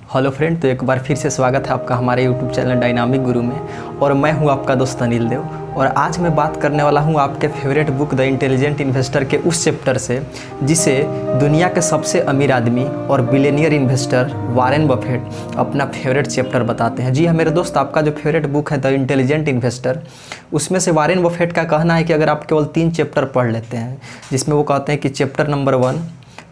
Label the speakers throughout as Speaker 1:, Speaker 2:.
Speaker 1: Hello friend, तो एक बार फिर से स्वागत है आपका हमारे यूट्यूब चैनल डायनामिक गुरु में। और मैं हूं आपका दोस्त अनिल देव। और आज मैं बात करने वाला हूं आपके favourite book the intelligent investor के उस चैप्टर से जिसे दुनिया के सबसे अमीर आदमी और बिलियनियर इन्वेस्टर वॉरेन बफेट अपना फेवरेट चैप्टर बताते हैं। जी हाँ मेरे दोस्त, आपका जो फेवरेट बुक है द इंटेलिजेंट इन्वेस्टर, उसमें से वॉरेन बफेट का कहना है कि अगर आप केवल 3 चैप्टर पढ़ लेते हैं, जिसमें वो कहते हैं कि चैप्टर नंबर 1,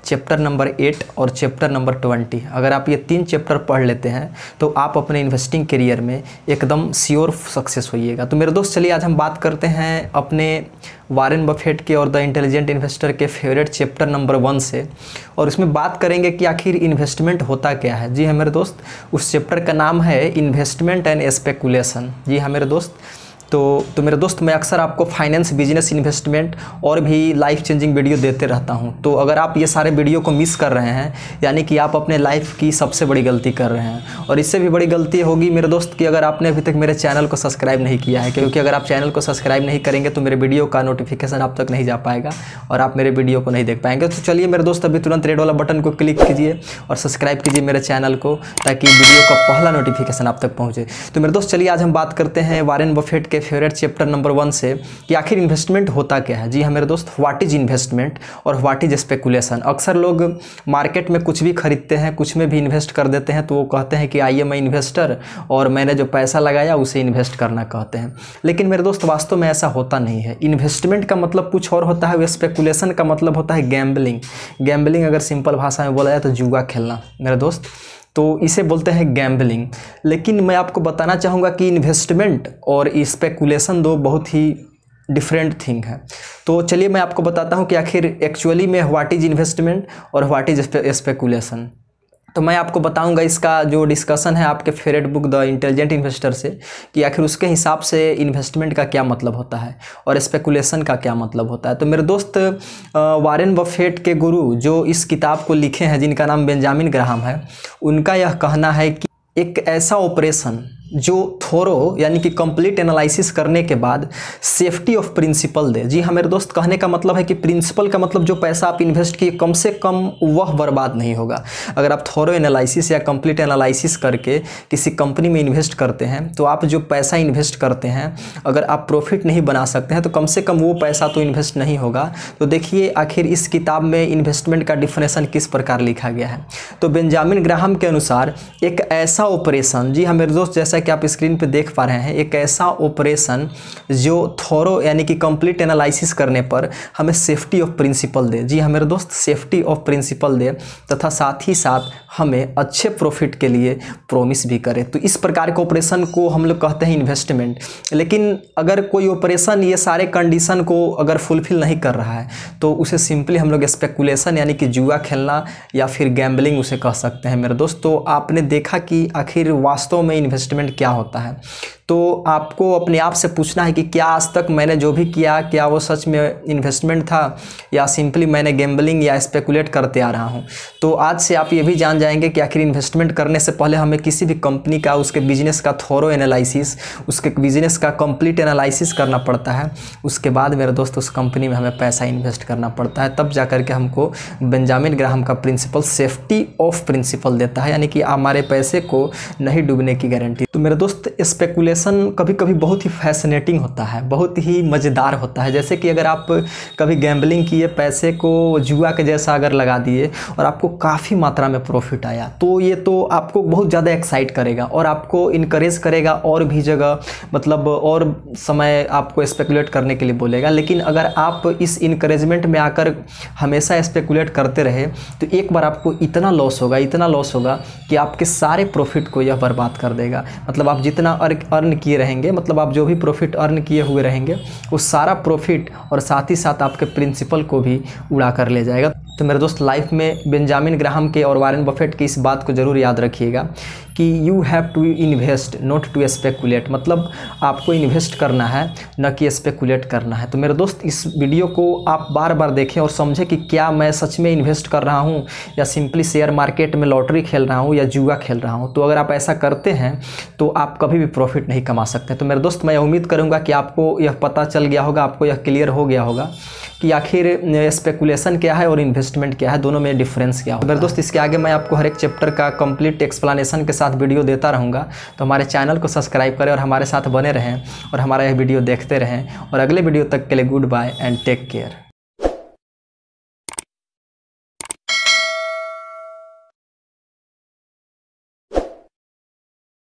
Speaker 1: चैप्टर नंबर 8 और चैप्टर नंबर 20, अगर आप ये 3 चैप्टर पढ़ लेते हैं तो आप अपने इन्वेस्टिंग करियर में एकदम श्योर सक्सेस होइएगा। तो मेरे दोस्त चलिए आज हम बात करते हैं अपने वॉरेन बफेट के और द इंटेलिजेंट इन्वेस्टर के फेवरेट चैप्टर नंबर 1 से, और इसमें बात करेंगे कि आखिर इन्वेस्टमेंट होता क्या है। जी हाँ मेरे दोस्त, उस चैप्टर का नाम है इन्वेस्टमेंट एंड स्पेकुलेशन। जी हाँ मेरे दोस्त, तो मेरे दोस्त मैं अक्सर आपको फाइनेंस, बिजनेस, इन्वेस्टमेंट और भी लाइफ चेंजिंग वीडियो देते रहता हूं। तो अगर आप ये सारे वीडियो को मिस कर रहे हैं, यानी कि आप अपने लाइफ की सबसे बड़ी गलती कर रहे हैं। और इससे भी बड़ी गलती होगी मेरे दोस्त कि अगर आपने अभी तक मेरे चैनल को सब्सक्राइब नहीं किया है, क्योंकि अगर आप चैनल को सब्सक्राइब नहीं करेंगे तो मेरे वीडियो का नोटिफिकेशन आप तक नहीं जा पाएगा और आप मेरे वीडियो को नहीं देख पाएंगे। तो चलिए मेरे दोस्त, अभी तुरंत रेड वाला बटन को क्लिक कीजिए और सब्सक्राइब कीजिए मेरे चैनल को, ताकि वीडियो का पहला नोटिफिकेशन आप तक पहुँचे। तो मेरे दोस्त चलिए आज हम बात करते हैं वॉरेन बफेट के फेवरेट चैप्टर नंबर 1 से कि आखिर इन्वेस्टमेंट होता क्या है। जी हाँ मेरे दोस्त, व्हाट इज इन्वेस्टमेंट और व्हाट इज स्पेकुलेशन। अक्सर लोग मार्केट में कुछ भी खरीदते हैं, कुछ में भी इन्वेस्ट कर देते हैं, तो वो कहते हैं कि आई एम ए इन्वेस्टर और मैंने जो पैसा लगाया उसे इन्वेस्ट करना कहते हैं। लेकिन मेरे दोस्त वास्तव में ऐसा होता नहीं है। इन्वेस्टमेंट का मतलब कुछ और होता है, स्पेकुलेशन का मतलब होता है गैम्बलिंग। गैम्बलिंग अगर सिंपल भाषा में बोला जाए तो जुआ खेलना मेरे दोस्त, तो इसे बोलते हैं गैम्बलिंग। लेकिन मैं आपको बताना चाहूँगा कि इन्वेस्टमेंट और स्पेकुलेशन दो बहुत ही डिफरेंट थिंग है। तो चलिए मैं आपको बताता हूँ कि आखिर एक्चुअली में व्हाट इज इन्वेस्टमेंट और व्हाट इज स्पेकुलेशन। तो मैं आपको बताऊंगा इसका जो डिस्कशन है आपके favourite book the intelligent investor से, कि आखिर उसके हिसाब से इन्वेस्टमेंट का क्या मतलब होता है और स्पेकुलेशन का क्या मतलब होता है। तो मेरे दोस्त वॉरेन बफेट के गुरु जो इस किताब को लिखे हैं, जिनका नाम बेंजामिन ग्राहम है, उनका यह कहना है कि एक ऐसा ऑपरेशन जो थोरो यानी कि कंप्लीट एनालिसिस करने के बाद सेफ्टी ऑफ प्रिंसिपल दे। जी हाँ मेरे दोस्त, कहने का मतलब है कि प्रिंसिपल का मतलब जो पैसा आप इन्वेस्ट किए कम से कम वह बर्बाद नहीं होगा। अगर आप थोरो एनालिसिस या कंप्लीट एनालिसिस करके किसी कंपनी में इन्वेस्ट करते हैं, तो आप जो पैसा इन्वेस्ट करते हैं अगर आप प्रॉफिट नहीं बना सकते हैं तो कम से कम वो पैसा तो इन्वेस्ट नहीं होगा। तो देखिए आखिर इस किताब में इन्वेस्टमेंट का डिफिनेशन किस प्रकार लिखा गया है। तो बेंजामिन ग्राहम के अनुसार एक ऐसा ऑपरेशन, जी हाँ मेरे दोस्त, जैसा कि आप स्क्रीन पे देख पा रहे हैं, एक ऐसा ऑपरेशन जो थोरो यानी कि कंप्लीट एनालिसिस करने पर हमें सेफ्टी ऑफ प्रिंसिपल दे। जी हाँ मेरे दोस्त, सेफ्टी ऑफ प्रिंसिपल दे तथा साथ ही साथ हमें अच्छे प्रॉफिट के लिए प्रॉमिस भी करे। तो इस प्रकार के ऑपरेशन को हम लोग कहते हैं इन्वेस्टमेंट। लेकिन अगर कोई ऑपरेशन ये सारे कंडीशन को अगर फुलफिल नहीं कर रहा है तो उसे सिंपली हम लोग स्पेकुलेशन यानी कि जुआ खेलना या फिर गैम्बलिंग उसे कह सकते हैं मेरे दोस्त। तो आपने देखा कि आखिर वास्तव में इन्वेस्टमेंट क्या होता है। तो आपको अपने आप से पूछना है कि क्या आज तक मैंने जो भी किया, क्या वो सच में इन्वेस्टमेंट था या सिंपली मैंने गैम्बलिंग या स्पेकुलेट करते आ रहा हूँ। तो आज से आप ये भी जान जाएंगे कि आखिर इन्वेस्टमेंट करने से पहले हमें किसी भी कंपनी का, उसके बिजनेस का थोरो एनालिसिस, उसके बिजनेस का कंप्लीट एनालिसिस करना पड़ता है। उसके बाद मेरे दोस्त उस कंपनी में हमें पैसा इन्वेस्ट करना पड़ता है, तब जा करके हमको बेंजामिन ग्राहम का प्रिंसिपल सेफ्टी ऑफ प्रिंसिपल देता है, यानी कि हमारे पैसे को नहीं डूबने की गारंटी। तो मेरे दोस्त स्पेकुलेशन कभी कभी बहुत ही फैसिनेटिंग होता है, बहुत ही मज़ेदार होता है। जैसे कि अगर आप कभी गैम्बलिंग किए, पैसे को जुआ के जैसा अगर लगा दिए और आपको काफ़ी मात्रा में प्रॉफिट आया, तो ये तो आपको बहुत ज़्यादा एक्साइट करेगा और आपको इनकरेज करेगा और भी जगह, मतलब और समय आपको स्पेकुलेट करने के लिए बोलेगा। लेकिन अगर आप इस इनकरेजमेंट में आकर हमेशा स्पेकुलेट करते रहे तो एक बार आपको इतना लॉस होगा, इतना लॉस होगा कि आपके सारे प्रॉफिट को यह बर्बाद कर देगा। मतलब आप जितना अर्न किए रहेंगे, मतलब आप जो भी प्रॉफिट अर्न किए हुए रहेंगे, वो सारा प्रॉफिट और साथ ही साथ आपके प्रिंसिपल को भी उड़ा कर ले जाएगा। तो मेरे दोस्त लाइफ में बेंजामिन ग्राहम के और वॉरेन बफेट की इस बात को ज़रूर याद रखिएगा कि you have to invest not to speculate. मतलब आपको इन्वेस्ट करना है, न कि स्पेकुलेट करना है। तो मेरे दोस्त इस वीडियो को आप बार बार देखें और समझें कि क्या मैं सच में इन्वेस्ट कर रहा हूँ या सिंपली शेयर मार्केट में लॉटरी खेल रहा हूँ या जुआ खेल रहा हूँ। तो अगर आप ऐसा करते हैं तो आप कभी भी प्रॉफिट नहीं कमा सकते। तो मेरे दोस्त मैं उम्मीद करूँगा कि आपको यह पता चल गया होगा, आपको यह क्लियर हो गया होगा कि आखिर स्पेकुलेशन क्या है और इन्वेस्टमेंट क्या है, दोनों में डिफरेंस क्या है। मेरे दोस्त इसके आगे मैं आपको हर एक चैप्टर का कंप्लीट एक्सप्लेनेशन के साथ वीडियो देता रहूँगा, तो हमारे चैनल को सब्सक्राइब करें और हमारे साथ बने रहें और हमारा यह वीडियो देखते रहें। और अगले वीडियो तक के लिए goodbye and take care.